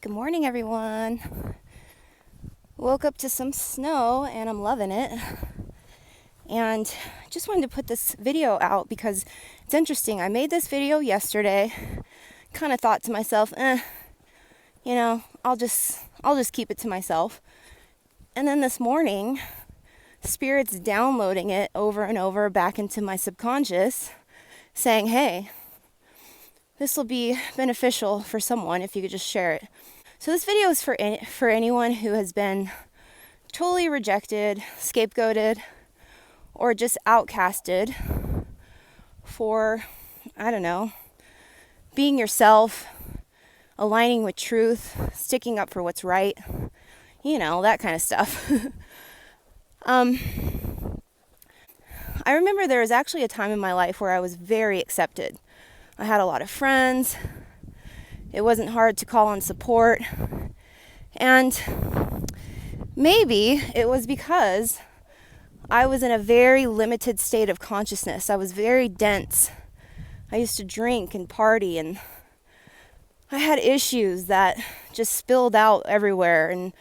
Good morning, everyone. Woke up to some snow and I'm loving it. And just wanted to put this video out because it's interesting. I made this video yesterday. Kind of thought to myself, I'll just keep it to myself. And then this morning, Spirit's downloading it over and over back into my subconscious, saying, hey, this will be beneficial for someone if you could just share it. So this video is for anyone who has been totally rejected, scapegoated, or just outcasted for, being yourself, aligning with truth, sticking up for what's right, that kind of stuff. I remember there was actually a time in my life where I was very accepted. I had a lot of friends. It wasn't hard to call on support. And maybe it was because I was in a very limited state of consciousness. I was very dense. I used to drink and party, and I had issues that just spilled out everywhere. And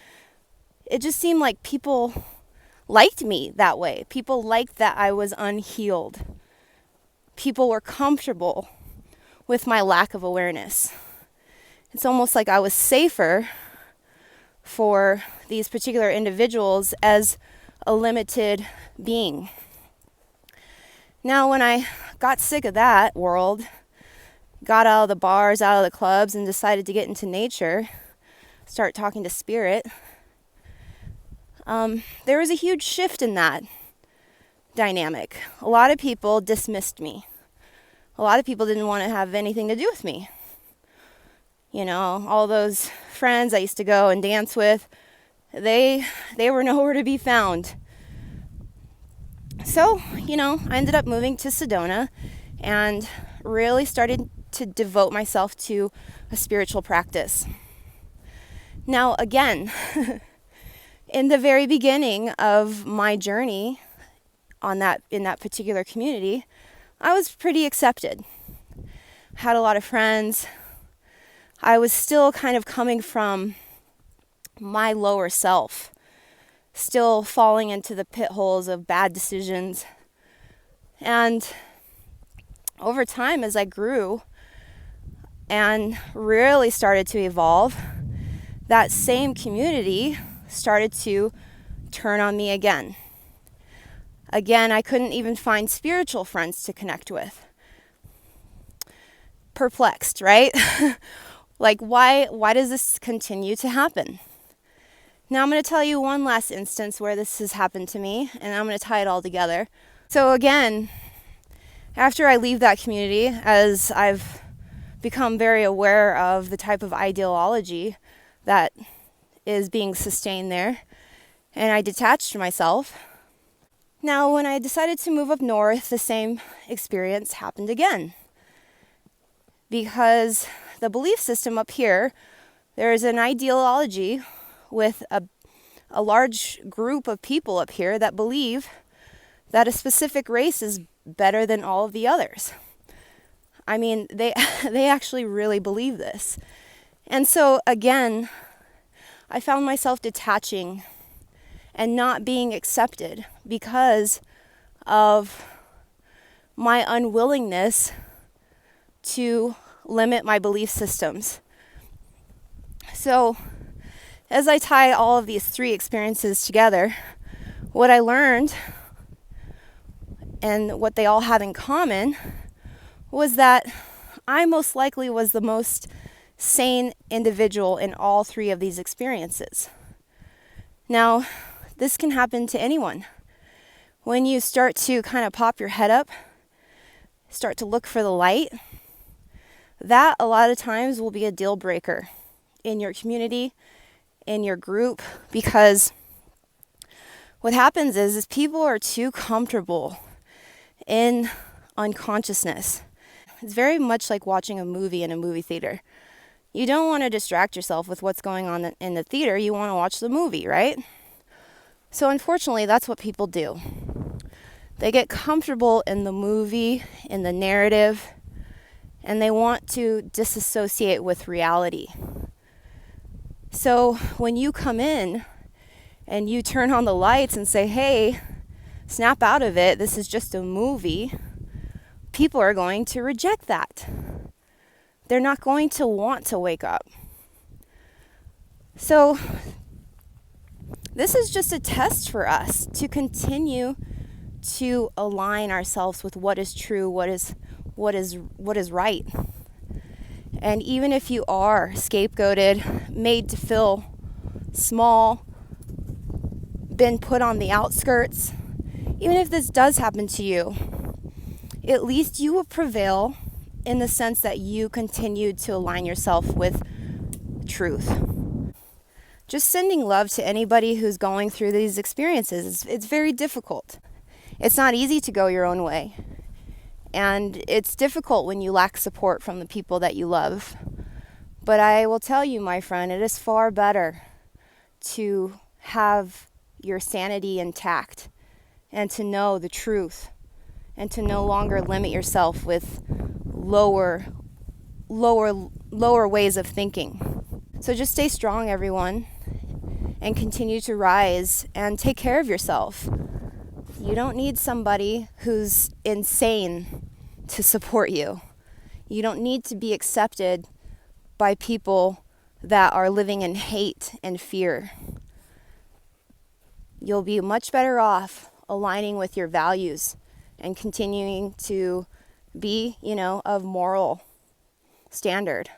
it just seemed like people liked me that way. People liked that I was unhealed. People were comfortable with my lack of awareness. It's almost like I was safer for these particular individuals as a limited being. Now, when I got sick of that world, got out of the bars, out of the clubs, and decided to get into nature, start talking to spirit, there was a huge shift in that dynamic. A lot of people dismissed me. A lot of people didn't want to have anything to do with me. All those friends I used to go and dance with, they were nowhere to be found. So, I ended up moving to Sedona and really started to devote myself to a spiritual practice. Now, again, in the very beginning of my journey in that particular community, I was pretty accepted. Had a lot of friends. I was still kind of coming from my lower self, still falling into the pit holes of bad decisions. And over time, as I grew and really started to evolve, that same community started to turn on me again. Again, I couldn't even find spiritual friends to connect with. Perplexed, right? Like, why does this continue to happen? Now I'm going to tell you one last instance where this has happened to me, and I'm going to tie it all together. So again, after I leave that community, as I've become very aware of the type of ideology that is being sustained there, and I detached myself. Now, when I decided to move up north, the same experience happened again. Because the belief system up here, there is an ideology with a large group of people up here that believe that a specific race is better than all of the others. I mean, they actually really believe this. And so, again, I found myself detaching and not being accepted because of my unwillingness to limit my belief systems. So, as I tie all of these three experiences together, what I learned and what they all have in common was that I most likely was the most sane individual in all three of these experiences. Now, this can happen to anyone. When you start to kind of pop your head up, start to look for the light, that a lot of times will be a deal breaker in your community, in your group, because what happens is people are too comfortable in unconsciousness. It's very much like watching a movie in a movie theater. You don't want to distract yourself with what's going on in the theater. You want to watch the movie, right? So unfortunately, that's what people do. They get comfortable in the movie, in the narrative, and they want to disassociate with reality. So when you come in and you turn on the lights and say, hey, snap out of it, this is just a movie, people are going to reject that. They're not going to want to wake up. So this is just a test for us to continue to align ourselves with what is true, what is right. And even if you are scapegoated, made to feel small, been put on the outskirts, even if this does happen to you, at least you will prevail in the sense that you continued to align yourself with truth. Just sending love to anybody who's going through these experiences, it's very difficult. It's not easy to go your own way. And it's difficult when you lack support from the people that you love. But I will tell you, my friend, it is far better to have your sanity intact and to know the truth and to no longer limit yourself with lower ways of thinking. So just stay strong, everyone, and continue to rise and take care of yourself. You don't need somebody who's insane to support you. You don't need to be accepted by people that are living in hate and fear. You'll be much better off aligning with your values and continuing to be, of moral standard.